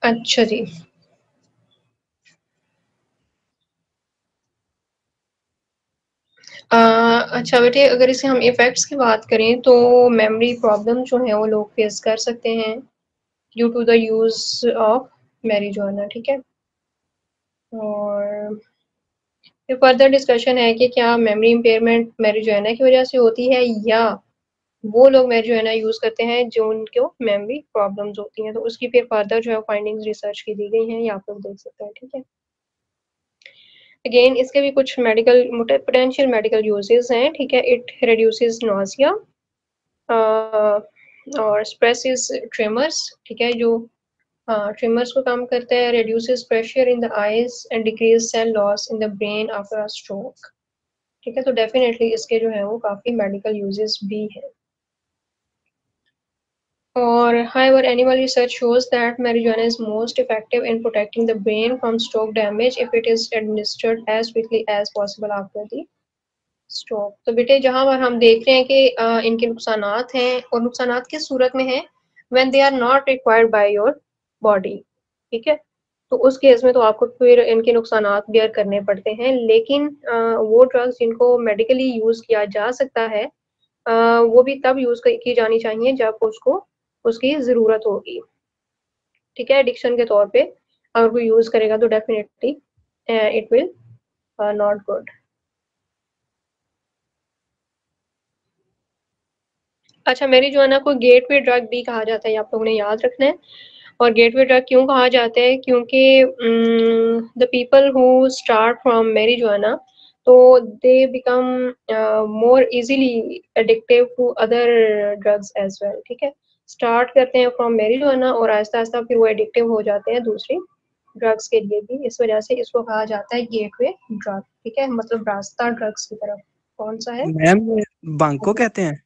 अच्छा जी। अच्छा बेटे, अगर इसे हम इफ़ेक्ट्स की बात करें तो मेमोरी प्रॉब्लम जो है वो लोग फेस कर सकते हैं due to the use of marijuana, ठीक है। और फिर फर्दर डिस्कशन है कि क्या मेमोरी इम्पेयरमेंट मैरिजुआना की वजह से होती है या वो लोग मैरिजुआना यूज़ करते हैं जो उनको मेमोरी प्रॉब्लम्स होती हैं। तो उसकी फिर फर्दर जो है फाइंडिंग्स रिसर्च की दी गई हैं, ये आप लोग देख सकते हैं, ठीक है। अगेन इसके भी कुछ मेडिकल पोटेंशियल मेडिकल यूजेस हैं, ठीक है। इट रिड्यूसेस नॉसिया और स्ट्रेसेस ट्रिमर्स, ठीक है, जो ट्रिमर्स को कम करता है, reduces pressure in the eyes and decrease cell loss in the brain after a stroke, ठीक है। तो डेफिनेटली इसके जो है वो काफी मेडिकल यूजेस भी हैं। और however animal research shows that marijuana is most effective in protecting the brain from stroke damage if it is administered as quickly as possible after the stroke। तो बेटे जहां पर हम देख रहे हैं कि इनके नुकसानात हैं और नुकसानात किस सूरत में हैं, when they are not required by your body, ठीक है। तो उस केस में तो आपको फिर इनके नुकसानात बेयर करने पड़ते हैं, लेकिन वो ड्रग्स जिनको मेडिकली यूज किया जा सकता है वो भी तब यूज की जानी चाहिए जब उसको उसकी ज़रूरत होगी, ठीक है। एडिक्शन के तौर पे अगर कोई यूज़ करेगा तो definitely it will not good. अच्छा, मैरिजुआना को गेटवे ड्रग भी कहा जाता है, ये आप लोगों ने याद रखना है। और गेटवे ड्रग क्यों कहा जाता है, क्योंकि the people who start from marijuana तो they become more easily addictive to other drugs as well, ठीक है। स्टार्ट करते हैं फ्रॉम मैरिजुआना और आहिस्ता आहिस्ता फिर वो एडिक्टिव हो जाते हैं दूसरी ड्रग्स के लिए भी। इस वजह से इसको कहा जाता है गेटवे ड्रग, ठीक है, मतलब रास्ता ड्रग्स की तरफ। कौन सा है? मैम ये बांको कहते हैं?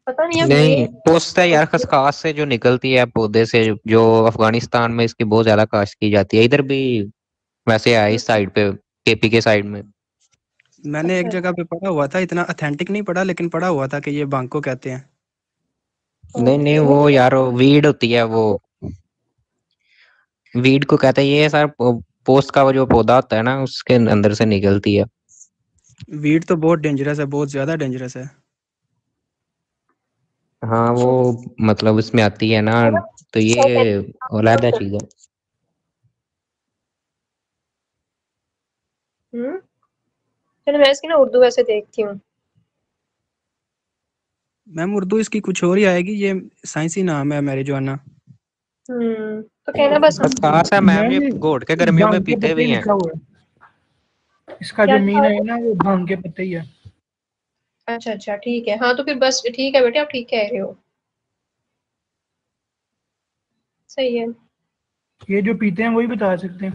पता नहीं अब ये। नहीं, पोस्ट है यार, खसखस से जो निकलती है पौधे से, जो अफगानिस्तान में इसकी बहुत ज्यादा काश्त की जाती है, इधर भी वैसे है इस साइड पे, केपी के साइड में। मैंने एक अच्छा जगह पे पढ़ा हुआ था, इतना अथेंटिक नहीं पढ़ा लेकिन पढ़ा हुआ था कि ये बांको कहते हैं। नहीं नहीं, ओके। वो यार वीड होती है वो, वीड को कहते हैं ये सर। पोस्ट का वो जो पौधा होता है ना, उसके अंदर से निकलती है। वीड तो बहुत डेंजरस है, बहुत ज्यादा डेंजरस है। हाँ वो मतलब उसमें आती है ना, तो ये अलग चीज है। चलो मैं इसकी ना उर्दू वैसे देखती हूँ। मैम उर्दू इसकी कुछ और ही आएगी, ये साइंसी नाम है मैरिजुआना। तो कहना बस हम खसखस है मैम, मैम ये ये घोट के गर्मियों में भांग के पीते पत्ते भी हैं। लिखा हुआ है, इसका क्या जो लिखा मीन हुआ है है? ना वो भांग के पत्ते ही है। अच्छा अच्छा, ठीक है। हाँ तो फिर बस ठीक है बेटे, आप ठीक कह रहे हो, सही है। ये जो पीते हैं वही बता सकते हैं।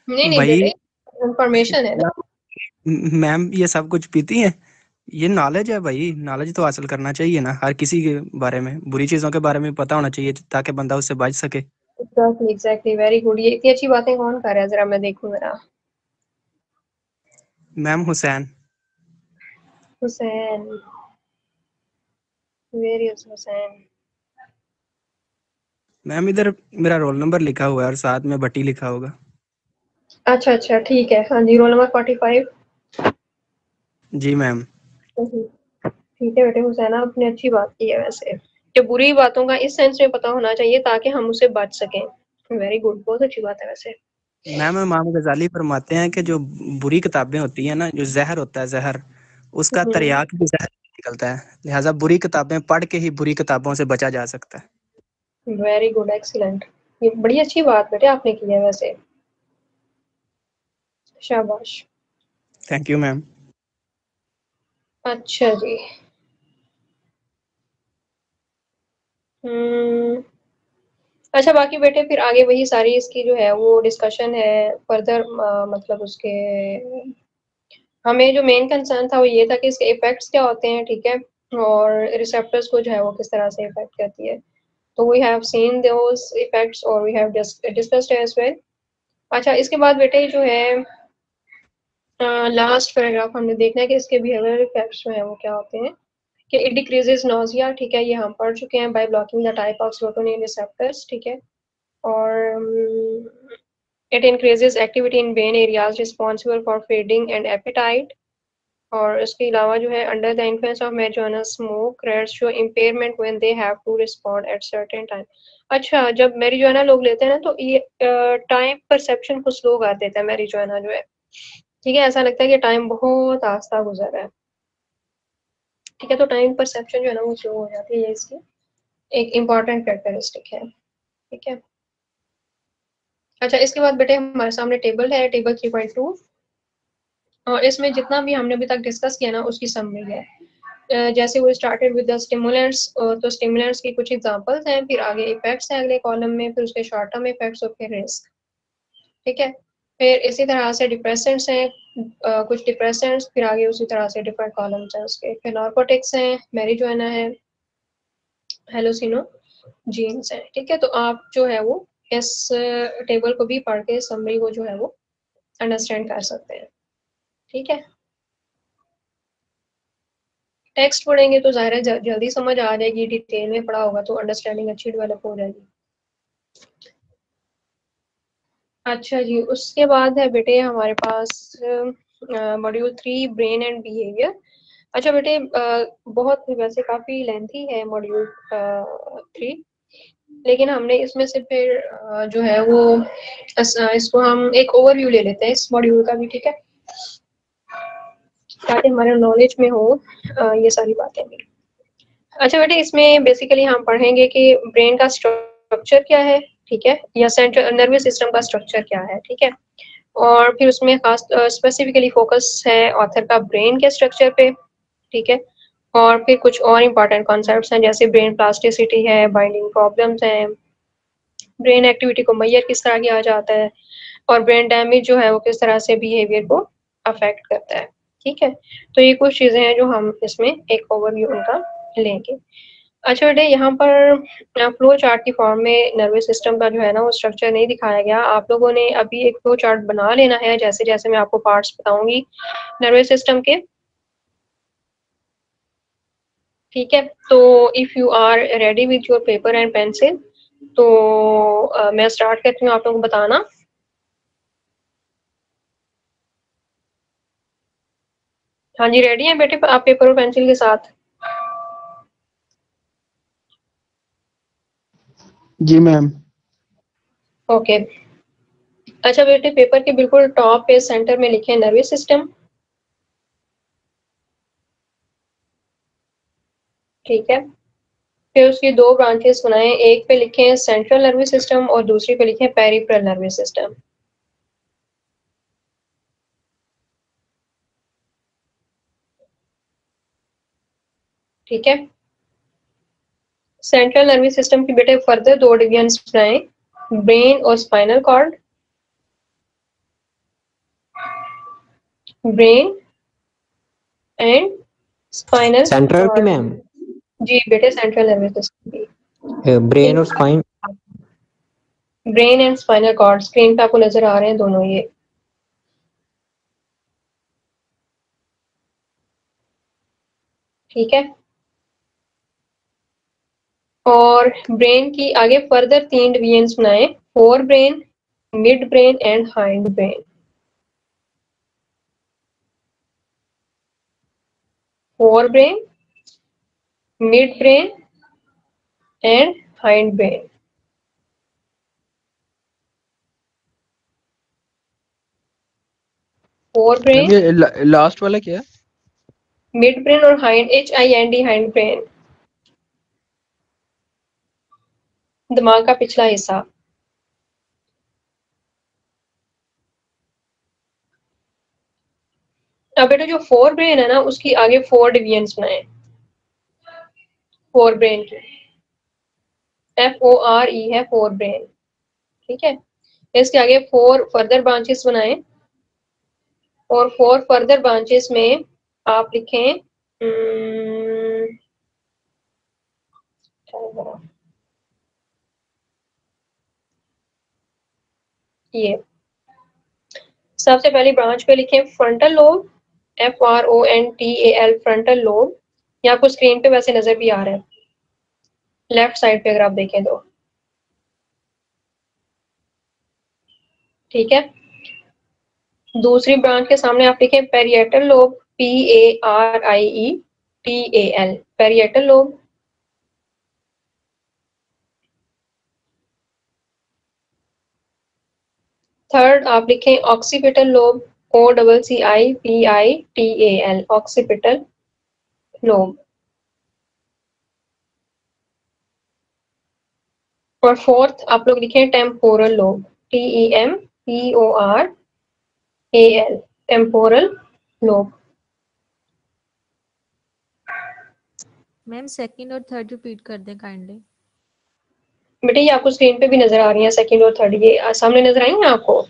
नहीं नहीं भाई बेटे, इंफॉर्मेशन है ना। मैम ये सब कुछ पीती हैं? ये नॉलेज है भाई, नॉलेज तो हासिल करना चाहिए ना हर किसी के बारे में, बुरी चीजों के बारे में पता होना चाहिए ताकि बंदा उससे बच सके। Exactly exactly, very good. ये इतनी अच्छी बातें कौन कर रहा है, जरा मैं देखूं जरा। Ma'am Hussain. Hussain, very Hussain. Ma'am इधर मेरा रोल नंबर लिखा हुआ है और साथ में भट्टी लिखा होगा। अच्छा अच्छा, ठीक है। हाँ जी, रोल नंबर 45। जी मैम। ठीक है बेटे हुसैन, आपने अच्छी बात की है वैसे, कि बुरी बातों का इस सेंस में पता होना चाहिए ताकि हम उससे बच सकें। वेरी गुड, बहुत अच्छी बात है वैसे। मैम इमाम गजाली फरमाते हैं कि जो बुरी किताबें होती हैं ना, जो जहर होता है जहर, उसका तरियाक भी जहर निकलता है, लिहाजा बुरी किताबें पढ़ के ही बुरी किताबों से बचा जा सकता है। Very good, excellent. ये बड़ी अच्छी बात बेटे आपने की है वैसे, शाबाश। Thank you ma'am. अच्छा जी। हम्म। अच्छा बाकी बेटे फिर आगे वही सारी इसकी जो है वो डिस्कशन है फर्दर, मतलब उसके हमें जो मेन कंसर्न था वो ये था कि इसके इफेक्ट्स क्या होते हैं, ठीक है, और रिसेप्टर्स को जो है वो किस तरह से इफेक्ट करती है। तो we have seen those effects और we have discussed as well. अच्छा इसके बाद बेटे जो है लास्ट पैराग्राफ हमने देखना है कि इसके बिहेवियरल इफेक्ट्स जो है वो क्या होते हैं, कि इट डिक्रीजेज नोजिया, ठीक है, ये हम पढ़ चुके हैं, by blocking the type of serotonin receptors, ठीक है। और it increases activity in brain areas responsible for feeding and appetite. और इसके अलावा जो है under the influence of marijuana smoke rats show impairment when they have to respond at certain time. अच्छा, जब marijuana लोग लेते हैं ना तो ये टाइम परसेप्शन को स्लो कर देता है marijuana जो है, ठीक है, ऐसा लगता है कि टाइम बहुत आस्ता गुजर रहा है, ठीक है, तो टाइम परसेप्शन जो है ना वो स्लो हो जाती है, ये इसकी एक इम्पॉर्टेंट कैरेक्टरिस्टिक है, ठीक है। अच्छा, इसके बाद बेटे हमारे सामने टेबल है, टेबल 3.2, और इसमें जितना भी हमने अभी तक डिस्कस किया ना उसकी समरी है। जैसे वो स्टार्टेड विद द स्टिमुलेंट्स, तो स्टिमुलेंट्स की कुछ एग्जांपल्स हैं, फिर आगे इफेक्ट्स हैं अगले कॉलम में, फिर उसके शॉर्ट टर्म इफेक्ट्स और फिर रिस्क, ठीक है। फिर इसी तरह से डिप्रेसेंट्स हैं, कुछ डिप्रेसेंट्स, फिर आगे उसी तरह से डिफरेंट कॉलम्स हैं उसके, फिर नार्कोटिक्स हैं, मैरिजुआना है, हेलोसिनोजीन्स हैं, ठीक है। तो आप जो है वो इस टेबल को भी पढ़ के समरी को जो है वो अंडरस्टैंड कर सकते हैं, ठीक है। टेक्स्ट पढ़ेंगे तो ज़ाहिर है जल्दी समझ आ जाएगी, डिटेल में पढ़ा होगा तो अंडरस्टैंडिंग अच्छी डेवलप हो जाएगी। अच्छा जी, उसके बाद है बेटे हमारे पास मॉड्यूल 3 ब्रेन एंड बिहेवियर। अच्छा बेटे, बहुत वैसे काफ़ी लेंथी है मॉड्यूल 3, लेकिन हमने इसमें से फिर जो है वो इसको हम एक ओवरव्यू ले लेते हैं इस मॉड्यूल का भी, ठीक है, ताकि हमारे नॉलेज में हो ये सारी बातें भी। अच्छा बेटे, इसमें बेसिकली हम पढ़ेंगे कि ब्रेन का स्ट्रक्चर क्या है, ठीक है, या सेंट्रल नर्वस सिस्टम का स्ट्रक्चर क्या है, ठीक है। और फिर उसमें खास स्पेसिफिकली फोकस है ऑथर का ब्रेन के स्ट्रक्चर पे, ठीक है। और फिर कुछ और इम्पॉर्टेंट कॉन्सेप्ट्स हैं जैसे ब्रेन प्लास्टिसिटी है, बाइंडिंग प्रॉब्लम्स हैं, ब्रेन एक्टिविटी को मेजर किस तरह किया जाता है, और ब्रेन डैमेज जो है वो किस तरह से बिहेवियर को अफेक्ट करता है, ठीक है। तो ये कुछ चीज़ें हैं जो हम इसमें एक ओवरव्यू उनका लेंगे। अच्छा बेटे, यहाँ पर फ्लो चार्ट की फॉर्म में नर्वस सिस्टम का जो है ना वो स्ट्रक्चर नहीं दिखाया गया, आप लोगों ने अभी एक फ्लो चार्ट बना लेना है जैसे जैसे मैं आपको पार्ट्स बताऊंगी नर्वस सिस्टम के, ठीक है। तो if you are ready with your paper and pencil, तो मैं स्टार्ट करती हूँ आप लोगों को बताना। हाँ जी, रेडी हैं बेटे आप पेपर और पेंसिल के साथ? जी मैम। ओके। अच्छा बेटे, पेपर के बिल्कुल टॉप पे सेंटर में लिखे नर्वस सिस्टम, ठीक है। फिर उसकी दो ब्रांचेस बनाएं, एक पे लिखें सेंट्रल नर्वस सिस्टम और दूसरी पे लिखें पेरिफेरल नर्वस सिस्टम, ठीक है। सेंट्रल नर्वस सिस्टम की बेटे फर्दर दो डिवीजन्स बनाएं, ब्रेन और spinal cord, brain and spinal central की कॉर्ड। मैम, जी बेटे, सेंट्रल नर्वस सिस्टम की ब्रेन और spine. Brain and spinal cord screen पे आपको नजर आ रहे हैं दोनों ये, ठीक है। और ब्रेन की आगे फर्दर तीन डिवीजन्स बनाए, fore brain, mid brain and hind brain, fore brain, mid brain and hind brain, four ma'am brain, ये लास्ट वाला क्या है? मिड ब्रेन और हाइंड, HIND, हाइंड ब्रेन, दिमाग का पिछला हिस्सा। अब बेटा जो फोर ब्रेन है ना उसकी आगे फोर डिवीजन्स बनाए, फोर ब्रेन की, FORE है फोर ब्रेन, ठीक है। इसके आगे फोर फर्दर ब्रांचेस बनाए, और फोर फर्दर ब्रांचेस में आप लिखें ये सबसे पहली ब्रांच पे लिखें frontal lobe, FRONTAL frontal lobe, ये आपको स्क्रीन पे वैसे नजर भी आ रहा है लेफ्ट साइड पे अगर आप देखें तो, ठीक है। दूसरी ब्रांच के सामने आप लिखें parietal lobe, PARIETAL, parietal lobe. Third आप लिखें occipital lobe, OCCIPITAL, occipital lobe. और फोर्थ आप लोग लिखें temporal lobe, TEMPORAL, temporal lobe. Ma'am second और थर्ड रिपीट कर दें काइंडली। बेटे ये आपको स्क्रीन पे भी नजर आ रही है सेकंड और थर्ड, ये सामने नजर आई है आपको,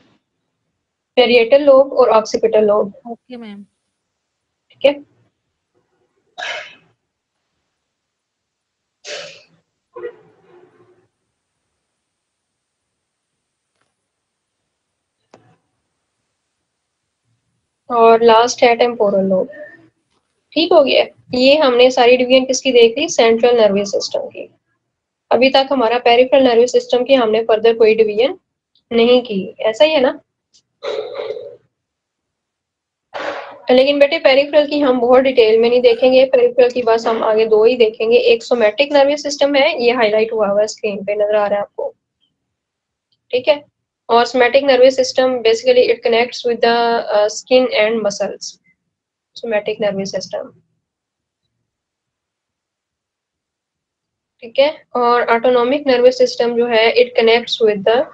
पेरिएटल लोब और ऑक्सीपिटल लोब। Okay ma'am. ठीक है। और लास्ट है टेम्पोरल लोब। ठीक हो गया। ये हमने सारी डिवीजन किसकी देख ली, सेंट्रल नर्वस सिस्टम की। अभी तक हमारा पेरिफेरल नर्वस सिस्टम की हमने फर्दर कोई डिवीजन नहीं की, ऐसा ही है ना। लेकिन बेटे पेरिफेरल की हम बहुत डिटेल में नहीं देखेंगे, पेरिफेरल की बस हम आगे दो ही देखेंगे। एक सोमैटिक नर्वस सिस्टम है, ये हाईलाइट हुआ हुआ है स्क्रीन पे नजर आ रहा है आपको, ठीक है। और somatic nervous system basically it connects with the skin and muscles, somatic nervous system, ठीक है। और ऑटोनॉमिक नर्वस सिस्टम जो है it connects with the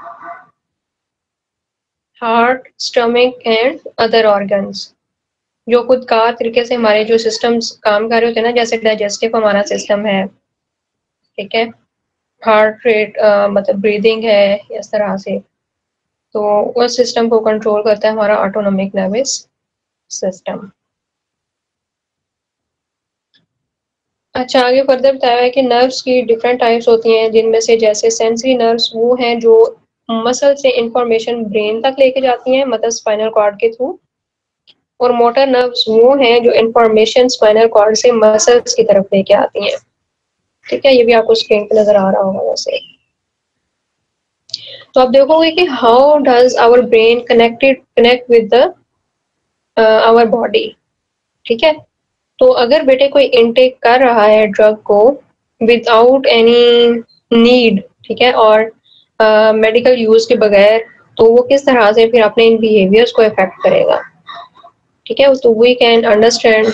heart, stomach and other organs, जो खुद का तरीके से हमारे जो सिस्टम्स काम कर रहे होते हैं ना, जैसे डाइजेस्टिव हमारा सिस्टम है, ठीक है, हार्ट रेट मतलब ब्रीदिंग है इस तरह से, तो उस सिस्टम को कंट्रोल करता है हमारा ऑटोनॉमिक नर्वस सिस्टम। अच्छा आगे फर्दर बताया है कि नर्व्स की डिफरेंट टाइप्स होती हैं, जिनमें से जैसे सेंसरी नर्व्स वो हैं जो मसल से इंफॉर्मेशन ब्रेन तक लेके जाती हैं, मतलब स्पाइनल कॉर्ड के थ्रू। और मोटर नर्व्स वो हैं जो इंफॉर्मेशन स्पाइनल कॉर्ड से मसल्स की तरफ लेके आती हैं, ठीक है। ये भी आपको स्क्रीन पे नजर आ रहा होगा वैसे। तो आप देखोगे कि how does our brain connect with the our body, ठीक है। तो अगर बेटे कोई इनटेक कर रहा है ड्रग को विदाउट एनी नीड, ठीक है, और मेडिकल यूज के बगैर, तो वो किस तरह से फिर अपने इन बिहेवियर्स को इफेक्ट करेगा, ठीक है। तो वी कैन अंडरस्टैंड